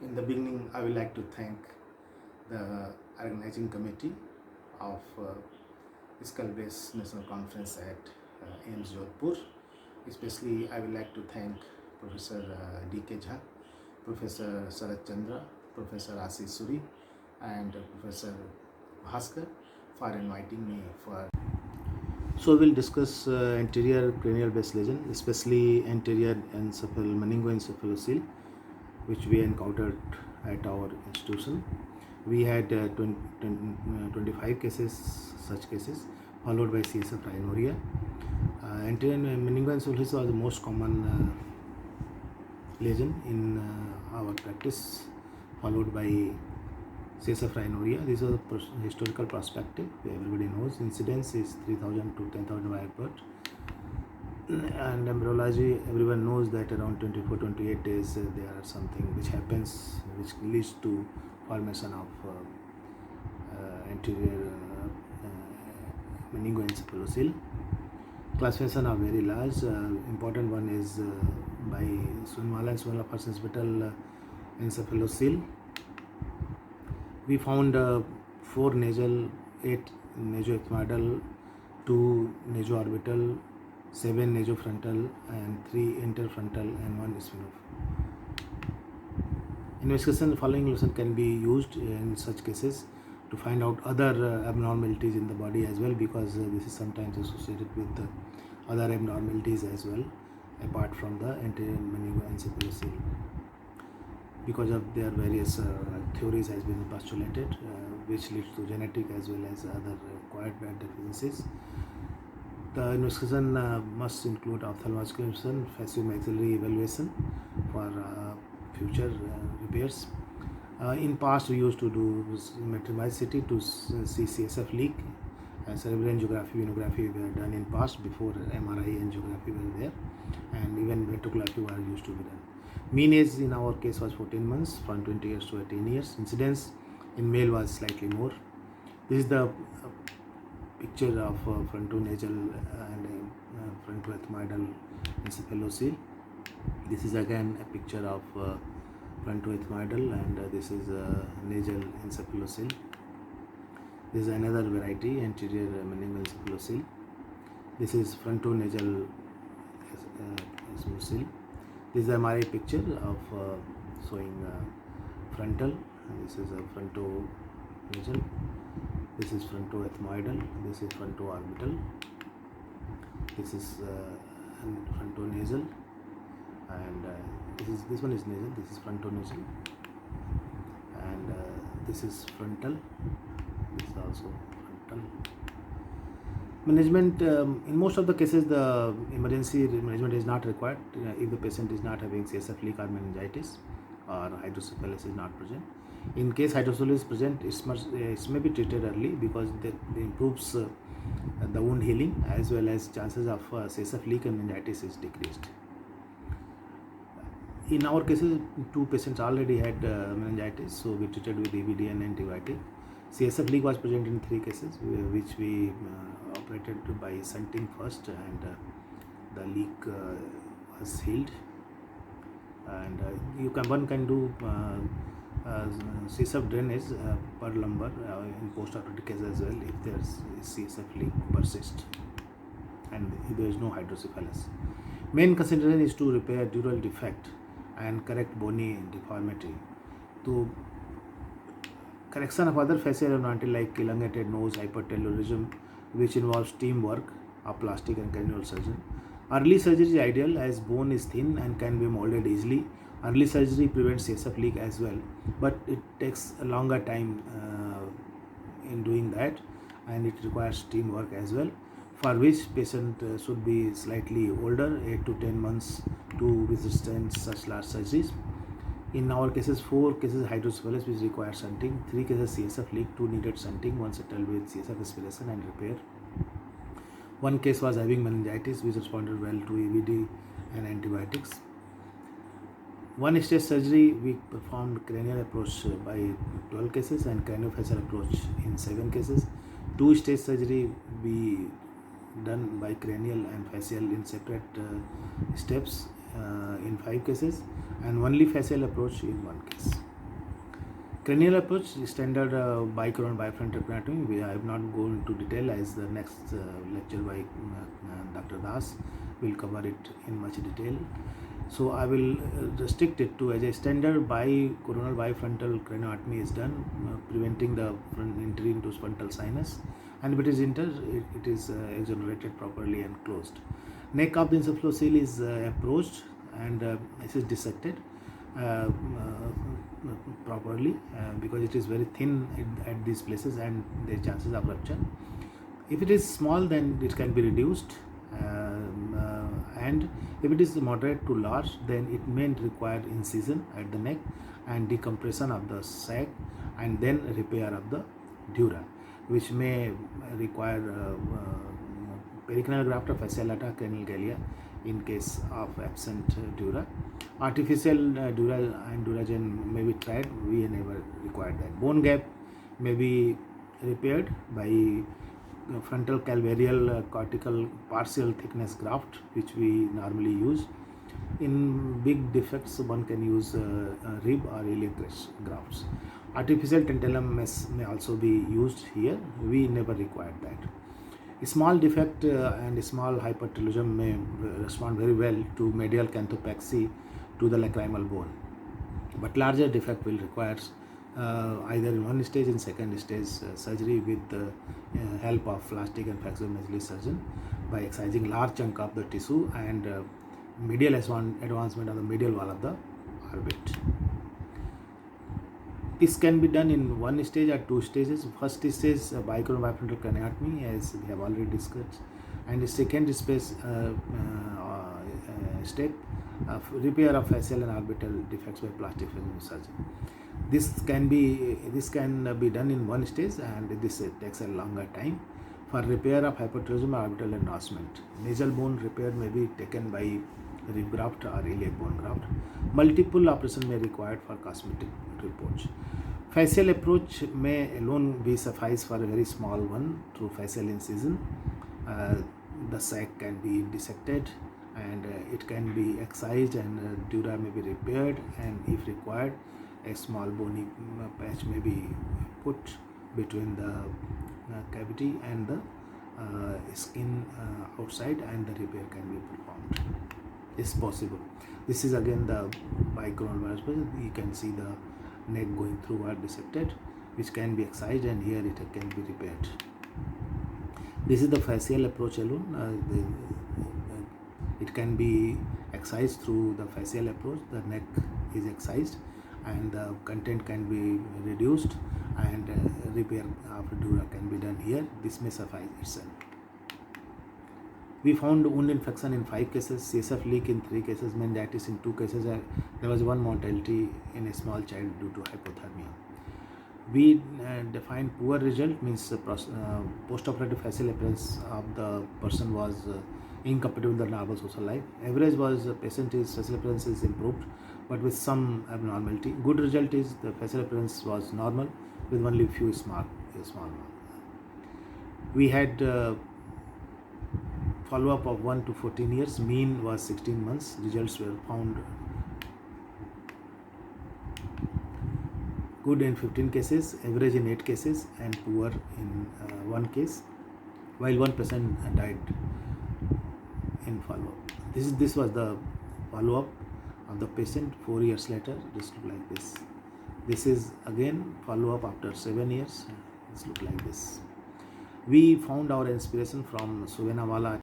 In the beginning, I would like to thank the organizing committee of Skull-Based National Conference at AIMS Jodhpur. Especially, I would like to thank Professor D.K. Jha, Professor Sarat Chandra, Professor Ashish Suri, and Professor Bhaskar for inviting me for. So we'll discuss anterior cranial based lesion, especially anterior meningoencephalocele, which we encountered at our institution. We had 25 cases, such cases, followed by CSF rhinorrhea. Anterior meningoencephalocele was the most common lesion in our practice, followed by CSF rhinorrhea. This is a historical perspective. Everybody knows incidence is 3,000 to 10,000 by birth. And embryology, everyone knows that around 24-28 days there are something which happens which leads to formation of anterior meningoencephalocele. Classification are very large. Important one is by Sunwala and Sunwala First Hospital encephalocele. We found 4 nasal, 8 nasoethmoidal, 2 nasoorbital, 7 nasofrontal, and 3 interfrontal, and 1 spinoff. Investigation following lesson can be used in such cases to find out other abnormalities in the body as well, because this is sometimes associated with other abnormalities as well, apart from the anterior meningoencephalocele. Because of their various theories has been postulated, which leads to genetic as well as other acquired deficiencies. The investigation must include ophthalmological investigation, faciomaxillary evaluation for future repairs. In past, we used to do metromized CT to see CSF leak. Cerebral angiography, venography were done in past before MRI angiography were there, and even ventriculography were used to be done. Mean age in our case was 14 months, from 20 years to 18 years. Incidence in male was slightly more. This is the picture of frontonasal and frontoethmoidal encephalocele. This is again a picture of frontoethmoidal, and this is nasal encephalocele. This is another variety, anterior meningoencephalocele. This is frontonasal encephalocele. This is a MRI picture of showing frontal. This is a frontonasal. This is frontoethmoidal. This is frontoorbital. This is frontonasal, and this one is nasal. This is frontonasal, and this is frontal. This is also frontal. Management, in most of the cases, the emergency management is not required if the patient is not having CSF leak or meningitis, or hydrocephalus is not present. In case hydrocephalus is present, it may be treated early, because it improves the wound healing, as well as chances of CSF leak and meningitis is decreased. In our cases, 2 patients already had meningitis, so we treated with EVD and antibiotic. CSF leak was present in 3 cases, which we operated by shunting first, and the leak was healed. And one can do CSF drainage per lumbar in post-operative case as well, if there is CSF leak persists and if there is no hydrocephalus. Main consideration is to repair dural defect and correct bony deformity. To correction of other facial abnormality like elongated nose, hypertellurism, which involves teamwork of plastic and cranial surgeon. Early surgery is ideal, as bone is thin and can be molded easily. Early surgery prevents CSF leak as well, but it takes a longer time in doing that, and it requires teamwork as well, for which patient should be slightly older, 8 to 10 months, to withstand such large surgeries. In our cases, 4 cases hydrocephalus which required shunting, 3 cases CSF leak, 2 needed shunting, 1 settled with CSF aspiration and repair. 1 case was having meningitis, which responded well to EVD and antibiotics. 1 stage surgery, we performed cranial approach by 12 cases and craniofacial approach in 7 cases. 2 stage surgery we done by cranial and facial in separate steps in 5 cases, and only facial approach in 1 case. Cranial approach, standard bicoronal bifrontal craniotomy. I have not gone into detail, as the next lecture by Dr. Das will cover it in much detail. So I will restrict it to, as a standard bicoronal bifrontal craniotomy is done, preventing the entry into frontal sinus, and if it is entered, it is exonerated properly and closed. Neck of the encephalocele is approached, and it is dissected properly because it is very thin at these places and there are chances of rupture. If it is small, then it can be reduced, and if it is moderate to large, then it may require incision at the neck and decompression of the sac, and then repair of the dura, which may require pericranial graft of fascia lata, cranial galea in case of absent dura. Artificial dura and duragen may be tried. We never required that. Bone gap may be repaired by frontal calvarial cortical partial thickness graft, which we normally use. In big defects, one can use rib or iliac grafts. Artificial tantalum may also be used here. We never required that. A small defect and a small hypertelogism may respond very well to medial canthopexy to the lacrimal bone, but larger defect will require either in one stage and second stage surgery with the help of plastic and flexomegaly surgeon by excising large chunk of the tissue and medial advancement of the medial wall of the orbit. This can be done in one stage or two stages. First stage bicoronal bifrontal craniotomy, as we have already discussed, and the second step repair of facial and orbital defects by plastic surgery. This can be done in one stage, and this takes a longer time. For repair of hypertelogism or orbital enlargement, nasal bone repair may be taken by rib graft or iliac bone graft. Multiple operation may be required for cosmetic reports. Facial approach may alone be suffice for a very small one through facial incision. The sac can be dissected, and it can be excised, and dura may be repaired, and if required, a small bony patch may be put between the cavity and the skin outside, and the repair can be performed. Is possible. This is again the bicoronal virus. You can see the neck going through or dissected, which can be excised, and here it can be repaired. This is the facial approach alone. It can be excised through the facial approach. The neck is excised, and the content can be reduced, and repair of dura can be done here. This may suffice itself. We found wound infection in 5 cases, CSF leak in 3 cases, meningitis in 2 cases. There was one mortality in a small child due to hypothermia. We defined poor result, means post-operative facial appearance of the person was incompatible with the normal social life. Average was patient's facial appearance is improved, but with some abnormality. Good result is the facial appearance was normal with only few small. We had follow-up of 1 to 14 years. Mean was 16 months. Results were found good in 15 cases, average in 8 cases, and poor in 1 case, while 1 patient died in follow-up. This was the follow-up of the patient 4 years later. This look like this. This is again follow-up after 7 years. This look like this. We found our inspiration from Suvenawala